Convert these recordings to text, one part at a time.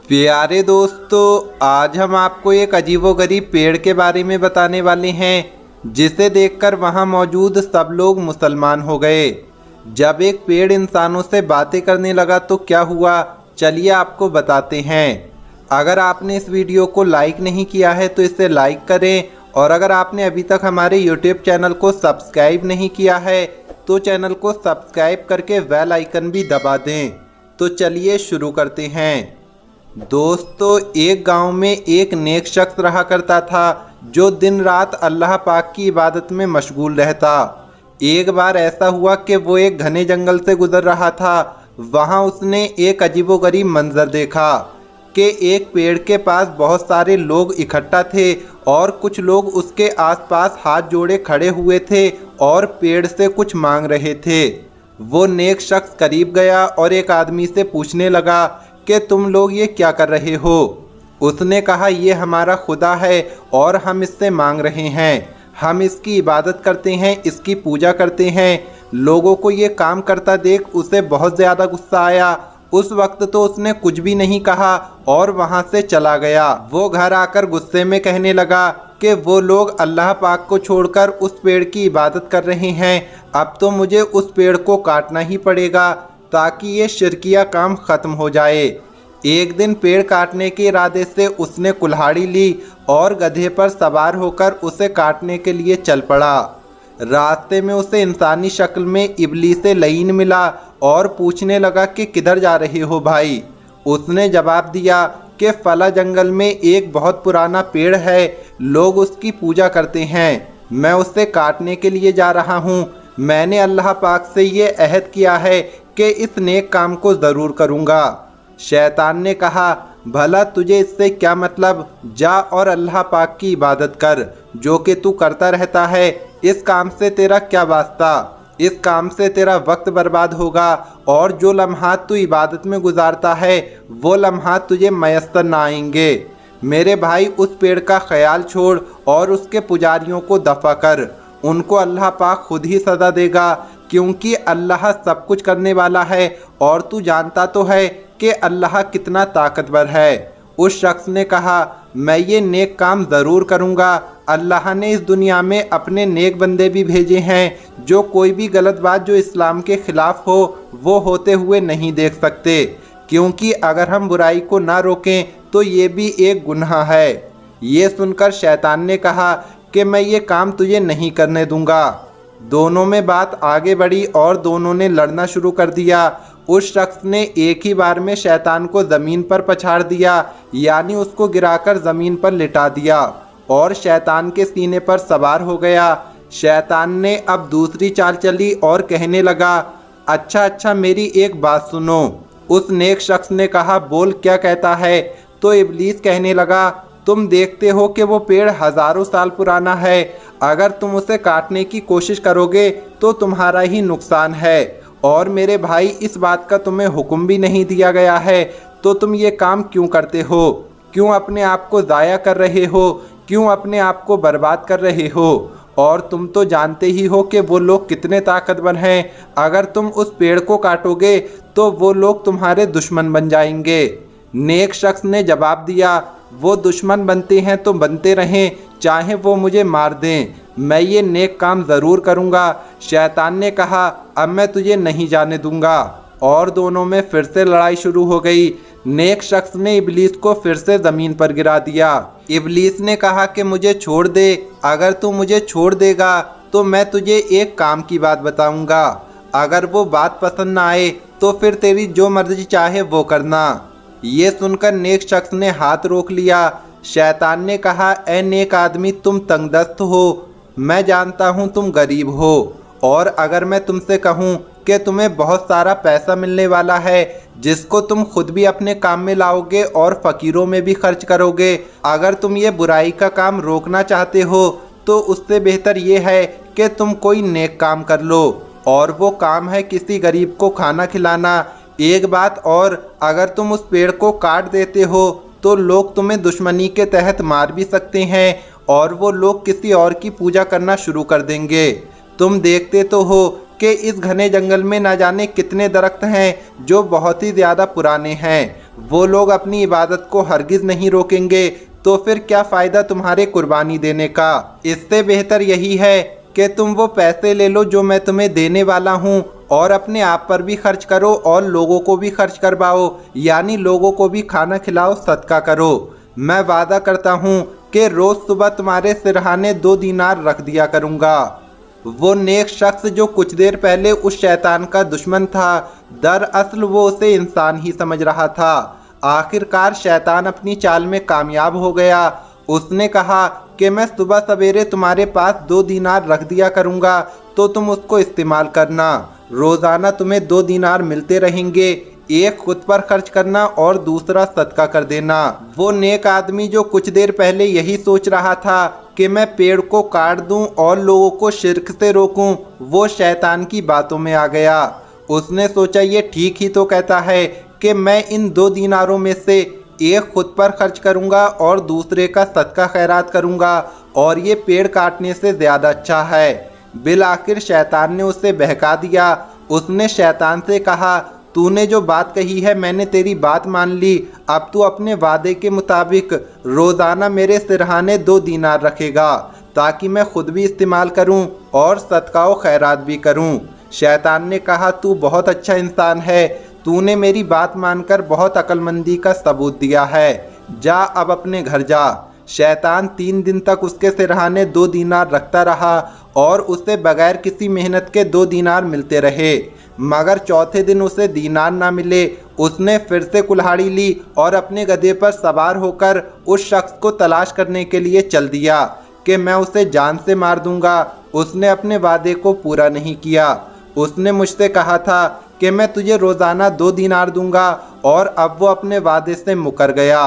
प्यारे दोस्तों, आज हम आपको एक अजीबोगरीब पेड़ के बारे में बताने वाले हैं जिसे देखकर वहां मौजूद सब लोग मुसलमान हो गए। जब एक पेड़ इंसानों से बातें करने लगा तो क्या हुआ, चलिए आपको बताते हैं। अगर आपने इस वीडियो को लाइक नहीं किया है तो इसे लाइक करें, और अगर आपने अभी तक हमारे यूट्यूब चैनल को सब्सक्राइब नहीं किया है तो चैनल को सब्सक्राइब करके बेल आइकन भी दबा दें। तो चलिए शुरू करते हैं। दोस्तों, एक गांव में एक नेक शख्स रहा करता था जो दिन रात अल्लाह पाक की इबादत में मशगूल रहता। एक बार ऐसा हुआ कि वो एक घने जंगल से गुजर रहा था। वहां उसने एक अजीबोगरीब मंजर देखा कि एक पेड़ के पास बहुत सारे लोग इकट्ठा थे और कुछ लोग उसके आसपास हाथ जोड़े खड़े हुए थे और पेड़ से कुछ मांग रहे थे। वो नेक शख्स करीब गया और एक आदमी से पूछने लगा कि तुम लोग ये क्या कर रहे हो। उसने कहा, ये हमारा खुदा है और हम इससे मांग रहे हैं, हम इसकी इबादत करते हैं, इसकी पूजा करते हैं। लोगों को ये काम करता देख उसे बहुत ज़्यादा गुस्सा आया। उस वक्त तो उसने कुछ भी नहीं कहा और वहाँ से चला गया। वो घर आकर गुस्से में कहने लगा कि वो लोग अल्लाह पाक को छोड़कर उस पेड़ की इबादत कर रहे हैं। अब तो मुझे उस पेड़ को काटना ही पड़ेगा ताकि ये शिरकिया काम ख़त्म हो जाए। एक दिन पेड़ काटने के इरादे से उसने कुल्हाड़ी ली और गधे पर सवार होकर उसे काटने के लिए चल पड़ा। रास्ते में उसे इंसानी शक्ल में इब्लीस लईन मिला और पूछने लगा कि किधर जा रहे हो भाई। उसने जवाब दिया कि फला जंगल में एक बहुत पुराना पेड़ है, लोग उसकी पूजा करते हैं, मैं उसे काटने के लिए जा रहा हूँ। मैंने अल्लाह पाक से ये अहद किया है कि इस नेक काम को ज़रूर करूँगा। शैतान ने कहा, भला तुझे इससे क्या मतलब, जा और अल्लाह पाक की इबादत कर जो कि तू करता रहता है। इस काम से तेरा क्या वास्ता, इस काम से तेरा वक्त बर्बाद होगा और जो लम्हात तू इबादत में गुजारता है वो लम्हात तुझे मयस्सर ना आएंगे। मेरे भाई, उस पेड़ का ख्याल छोड़ और उसके पुजारियों को दफ़ा कर, उनको अल्लाह पाक खुद ही सज़ा देगा, क्योंकि अल्लाह सब कुछ करने वाला है और तू जानता तो है कि अल्लाह कितना ताकतवर है। उस शख्स ने कहा, मैं ये नेक काम ज़रूर करूँगा। अल्लाह ने इस दुनिया में अपने नेक बंदे भी भेजे हैं जो कोई भी गलत बात जो इस्लाम के ख़िलाफ़ हो वो होते हुए नहीं देख सकते, क्योंकि अगर हम बुराई को ना रोकें तो ये भी एक गुनाह है। ये सुनकर शैतान ने कहा कि मैं ये काम तुझे नहीं करने दूंगा। दोनों में बात आगे बढ़ी और दोनों ने लड़ना शुरू कर दिया। उस शख्स ने एक ही बार में शैतान को ज़मीन पर पछाड़ दिया, यानी उसको गिराकर ज़मीन पर लिटा दिया और शैतान के सीने पर सवार हो गया। शैतान ने अब दूसरी चाल चली और कहने लगा, अच्छा मेरी एक बात सुनो। उस नेक शख्स ने कहा, बोल क्या कहता है। तो इब्लीस कहने लगा, तुम देखते हो कि वो पेड़ हज़ारों साल पुराना है, अगर तुम उसे काटने की कोशिश करोगे तो तुम्हारा ही नुकसान है। और मेरे भाई, इस बात का तुम्हें हुक्म भी नहीं दिया गया है, तो तुम ये काम क्यों करते हो, क्यों अपने आप को ज़ाया कर रहे हो, क्यों अपने आप को बर्बाद कर रहे हो। और तुम तो जानते ही हो कि वो लोग कितने ताकतवर हैं, अगर तुम उस पेड़ को काटोगे तो वो लोग तुम्हारे दुश्मन बन जाएंगे। नेक शख्स ने जवाब दिया, वो दुश्मन बनते हैं तो बनते रहें, चाहे वो मुझे मार दें, मैं ये नेक काम ज़रूर करूँगा। शैतान ने कहा, अब मैं तुझे नहीं जाने दूँगा। और दोनों में फिर से लड़ाई शुरू हो गई। नेक शख्स ने इब्लीस को फिर से ज़मीन पर गिरा दिया। इब्लीस ने कहा कि मुझे छोड़ दे, अगर तू मुझे छोड़ देगा तो मैं तुझे एक काम की बात बताऊँगा, अगर वो बात पसंद ना आए तो फिर तेरी जो मर्जी चाहे वो करना। ये सुनकर नेक शख्स ने हाथ रोक लिया। शैतान ने कहा, ए नेक आदमी, तुम तंगदस्त हो, मैं जानता हूँ तुम गरीब हो, और अगर मैं तुमसे कहूँ कि तुम्हें बहुत सारा पैसा मिलने वाला है जिसको तुम खुद भी अपने काम में लाओगे और फ़कीरों में भी खर्च करोगे, अगर तुम ये बुराई का काम रोकना चाहते हो तो उससे बेहतर ये है कि तुम कोई नेक काम कर लो, और वो काम है किसी गरीब को खाना खिलाना। एक बात और, अगर तुम उस पेड़ को काट देते हो तो लोग तुम्हें दुश्मनी के तहत मार भी सकते हैं और वो लोग किसी और की पूजा करना शुरू कर देंगे। तुम देखते तो हो कि इस घने जंगल में न जाने कितने दरख्त हैं जो बहुत ही ज़्यादा पुराने हैं। वो लोग अपनी इबादत को हरगिज़ नहीं रोकेंगे, तो फिर क्या फ़ायदा तुम्हारे कुर्बानी देने का। इससे बेहतर यही है कि तुम वो पैसे ले लो जो मैं तुम्हें देने वाला हूँ और अपने आप पर भी खर्च करो और लोगों को भी खर्च करवाओ, यानी लोगों को भी खाना खिलाओ, सदका करो। मैं वादा करता हूँ कि रोज़ सुबह तुम्हारे सिरहाने 2 दीनार रख दिया करूँगा। वो नेक शख्स जो कुछ देर पहले उस शैतान का दुश्मन था, दरअसल वो उसे इंसान ही समझ रहा था। आखिरकार शैतान अपनी चाल में कामयाब हो गया। उसने कहा कि मैं सुबह सवेरे तुम्हारे पास 2 दीनार रख दिया करूँगा, तो तुम उसको इस्तेमाल करना। रोज़ाना तुम्हें 2 दीनार मिलते रहेंगे, एक खुद पर खर्च करना और दूसरा सदका कर देना। वो नेक आदमी जो कुछ देर पहले यही सोच रहा था कि मैं पेड़ को काट दूं और लोगों को शिर्क से रोकूं, वो शैतान की बातों में आ गया। उसने सोचा ये ठीक ही तो कहता है कि मैं इन 2 दीनारों में से एक खुद पर खर्च करूंगा और दूसरे का सदका खैरात करूंगा, और ये पेड़ काटने से ज़्यादा अच्छा है। बिल आखिर शैतान ने उसे बहका दिया। उसने शैतान से कहा, तूने जो बात कही है मैंने तेरी बात मान ली। अब तू अपने वादे के मुताबिक रोज़ाना मेरे सिरहाने 2 दीनार रखेगा, ताकि मैं खुद भी इस्तेमाल करूं और सदका व खैरात भी करूं। शैतान ने कहा, तू बहुत अच्छा इंसान है, तूने मेरी बात मानकर बहुत अक्लमंदी का सबूत दिया है। जा अब अपने घर जा। शैतान 3 दिन तक उसके सिरहाने 2 दीनार रखता रहा और उसे बगैर किसी मेहनत के 2 दीनार मिलते रहे। मगर चौथे दिन उसे दीनार ना मिले। उसने फिर से कुल्हाड़ी ली और अपने गधे पर सवार होकर उस शख्स को तलाश करने के लिए चल दिया कि मैं उसे जान से मार दूंगा। उसने अपने वादे को पूरा नहीं किया। उसने मुझसे कहा था कि मैं तुझे रोज़ाना 2 दीनार दूंगा, और अब वो अपने वादे से मुकर गया।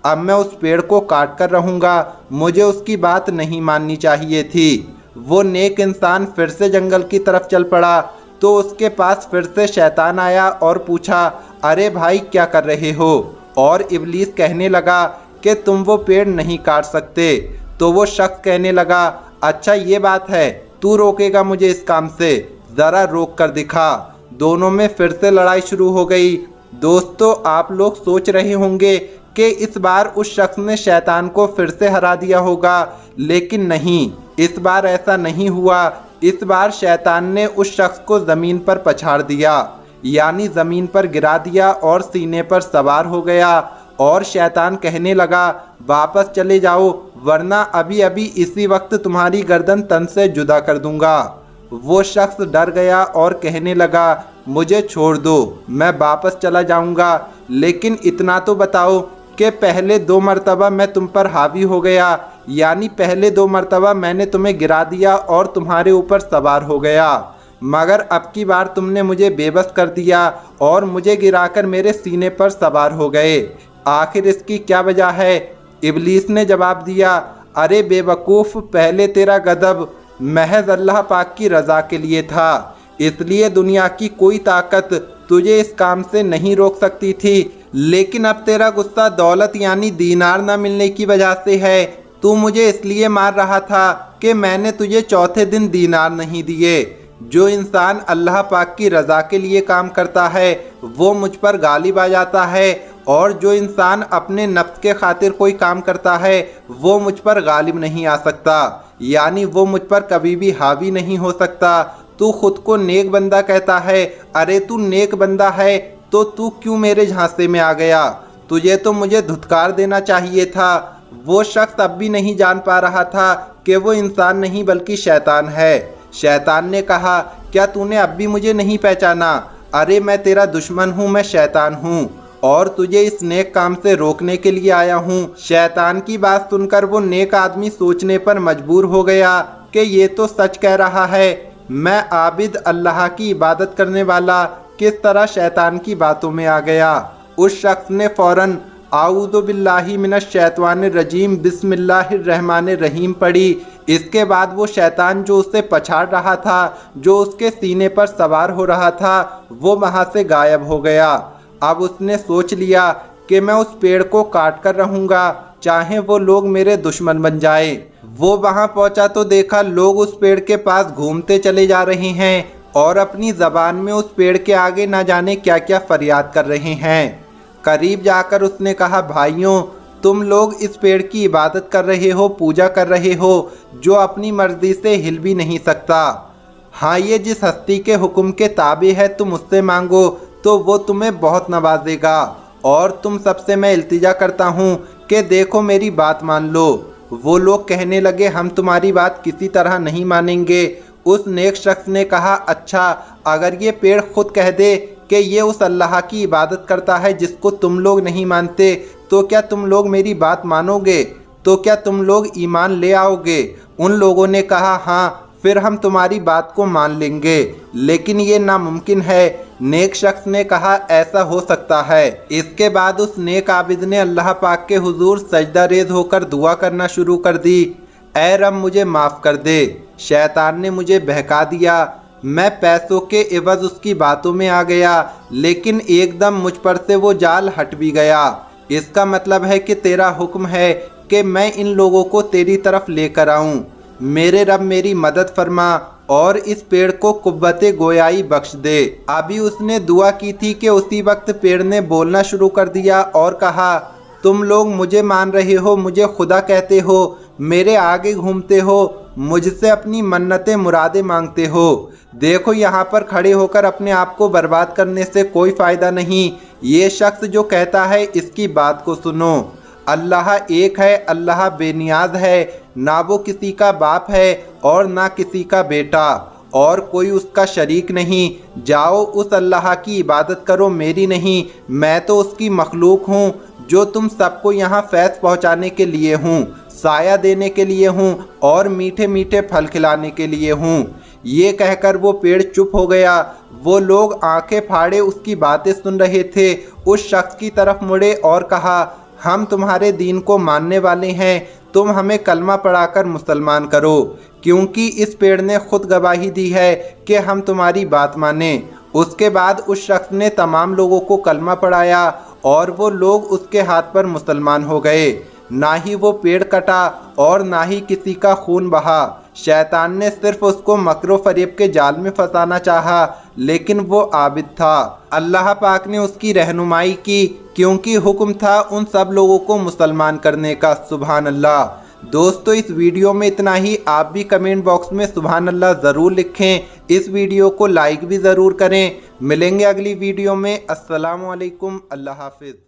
अब मैं उस पेड़ को काट कर रहूँगा। मुझे उसकी बात नहीं माननी चाहिए थी। वो नेक इंसान फिर से जंगल की तरफ चल पड़ा, तो उसके पास फिर से शैतान आया और पूछा, अरे भाई क्या कर रहे हो? और इब्लीस कहने लगा कि तुम वो पेड़ नहीं काट सकते। तो वो शख्स कहने लगा, अच्छा ये बात है, तू रोकेगा मुझे इस काम से? ज़रा रोक कर दिखा। दोनों में फिर से लड़ाई शुरू हो गई। दोस्तों, आप लोग सोच रहे होंगे कि इस बार उस शख्स ने शैतान को फिर से हरा दिया होगा, लेकिन नहीं, इस बार ऐसा नहीं हुआ। इस बार शैतान ने उस शख्स को ज़मीन पर पछाड़ दिया, यानी ज़मीन पर गिरा दिया और सीने पर सवार हो गया। और शैतान कहने लगा, वापस चले जाओ, वरना अभी अभी इसी वक्त तुम्हारी गर्दन तन से जुदा कर दूंगा। वो शख्स डर गया और कहने लगा, मुझे छोड़ दो, मैं वापस चला जाऊंगा, लेकिन इतना तो बताओ कि पहले 2 मरतबा मैं तुम पर हावी हो गया, यानी पहले 2 मरतबा मैंने तुम्हें गिरा दिया और तुम्हारे ऊपर सवार हो गया, मगर अब की बार तुमने मुझे बेबस कर दिया और मुझे गिराकर मेरे सीने पर सवार हो गए। आखिर इसकी क्या वजह है? इब्लीस ने जवाब दिया, अरे बेवकूफ़, पहले तेरा गज़ब महज अल्लाह पाक की रज़ा के लिए था, इसलिए दुनिया की कोई ताकत तुझे इस काम से नहीं रोक सकती थी। लेकिन अब तेरा गुस्सा दौलत यानी दीनार न मिलने की वजह से है। तू मुझे इसलिए मार रहा था कि मैंने तुझे चौथे दिन दीनार नहीं दिए। जो इंसान अल्लाह पाक की रज़ा के लिए काम करता है वो मुझ पर गालिब आ जाता है, और जो इंसान अपने नफ्स के खातिर कोई काम करता है वो मुझ पर गालिब नहीं आ सकता, यानी वो मुझ पर कभी भी हावी नहीं हो सकता। तू खुद को नेक बंदा कहता है, अरे तू नेक बंदा है तो तू क्यों मेरे झांसे में आ गया? तुझे तो मुझे धुतकार देना चाहिए था। वो शख्स अब भी नहीं जान पा रहा था कि वो इंसान नहीं बल्कि शैतान है। शैतान ने कहा, क्या तूने अब भी मुझे नहीं पहचाना? अरे मैं तेरा दुश्मन हूँ, मैं शैतान हूँ और तुझे इस नेक काम से रोकने के लिए आया हूँ। शैतान की बात सुनकर वो नेक आदमी सोचने पर मजबूर हो गया कि ये तो सच कह रहा है। मैं आबिद अल्लाह की इबादत करने वाला किस तरह शैतान की बातों में आ गया। उस शख्स ने फ़ौरन आऊज़ु बिल्लाहि मिनश शैतानिर रजीम बिस्मिल्लाहिर रहमानिर रहीम पढ़ी। इसके बाद वो शैतान जो उसे पछाड़ रहा था, जो उसके सीने पर सवार हो रहा था, वो वहाँ से गायब हो गया। अब उसने सोच लिया कि मैं उस पेड़ को काट कर रहूँगा, चाहे वो लोग मेरे दुश्मन बन जाएं। वो वहाँ पहुँचा तो देखा लोग उस पेड़ के पास घूमते चले जा रहे हैं और अपनी ज़बान में उस पेड़ के आगे ना जाने क्या क्या फरियाद कर रहे हैं। करीब जाकर उसने कहा, भाइयों, तुम लोग इस पेड़ की इबादत कर रहे हो, पूजा कर रहे हो, जो अपनी मर्जी से हिल भी नहीं सकता। हाँ, ये जिस हस्ती के हुक्म के ताबे है, तुम उससे मांगो तो वो तुम्हें बहुत नवाजेगा। और तुम सबसे मैं इल्तिजा करता हूँ कि देखो, मेरी बात मान लो। वो लोग कहने लगे, हम तुम्हारी बात किसी तरह नहीं मानेंगे। उस नेक शख्स ने कहा, अच्छा, अगर ये पेड़ खुद कह दे कि ये उस अल्लाह की इबादत करता है जिसको तुम लोग नहीं मानते, तो क्या तुम लोग मेरी बात मानोगे? तो क्या तुम लोग ईमान ले आओगे? उन लोगों ने कहा, हाँ, फिर हम तुम्हारी बात को मान लेंगे, लेकिन ये नामुमकिन है। नेक शख्स ने कहा, ऐसा हो सकता है। इसके बाद उस नेक आबिद ने अल्लाह पाक के हुजूर सजदा रेज होकर दुआ करना शुरू कर दी, ऐ रब, मुझे माफ़ कर दे। शैतान ने मुझे बहका दिया, मैं पैसों के एवज उसकी बातों में आ गया, लेकिन एकदम मुझ पर से वो जाल हट भी गया। इसका मतलब है कि तेरा हुक्म है कि मैं इन लोगों को तेरी तरफ लेकर आऊं। मेरे रब, मेरी मदद फरमा और इस पेड़ को कुव्वते गोयाई बख्श दे। अभी उसने दुआ की थी कि उसी वक्त पेड़ ने बोलना शुरू कर दिया और कहा, तुम लोग मुझे मान रहे हो, मुझे खुदा कहते हो, मेरे आगे घूमते हो, मुझसे अपनी मन्नतें मुरादें मांगते हो। देखो, यहाँ पर खड़े होकर अपने आप को बर्बाद करने से कोई फ़ायदा नहीं। ये शख्स जो कहता है, इसकी बात को सुनो। अल्लाह एक है, अल्लाह बेनियाज है, ना वो किसी का बाप है और ना किसी का बेटा, और कोई उसका शरीक नहीं। जाओ, उस अल्लाह की इबादत करो, मेरी नहीं। मैं तो उसकी मखलूक हूँ, जो तुम सबको यहाँ फैज़ पहुँचाने के लिए हूँ, साया देने के लिए हूँ और मीठे मीठे फल खिलाने के लिए हूँ। ये कहकर वो पेड़ चुप हो गया। वो लोग आंखें फाड़े उसकी बातें सुन रहे थे। उस शख्स की तरफ मुड़े और कहा, हम तुम्हारे दीन को मानने वाले हैं, तुम हमें कलमा पढ़ाकर मुसलमान करो, क्योंकि इस पेड़ ने खुद गवाही दी है कि हम तुम्हारी बात माने। उसके बाद उस शख्स ने तमाम लोगों को कलमा पढ़ाया और वो लोग उसके हाथ पर मुसलमान हो गए। ना ही वो पेड़ कटा और ना ही किसी का खून बहा। शैतान ने सिर्फ उसको मकरो फरेब के जाल में फंसाना चाहा, लेकिन वो आबिद था। अल्लाह पाक ने उसकी रहनुमाई की, क्योंकि हुक्म था उन सब लोगों को मुसलमान करने का। सुभान अल्लाह। दोस्तों, इस वीडियो में इतना ही। आप भी कमेंट बॉक्स में सुभान अल्लाह ज़रूर लिखें। इस वीडियो को लाइक भी ज़रूर करें। मिलेंगे अगली वीडियो में। अस्सलामु अलैकुम। अल्लाह हाफिज़।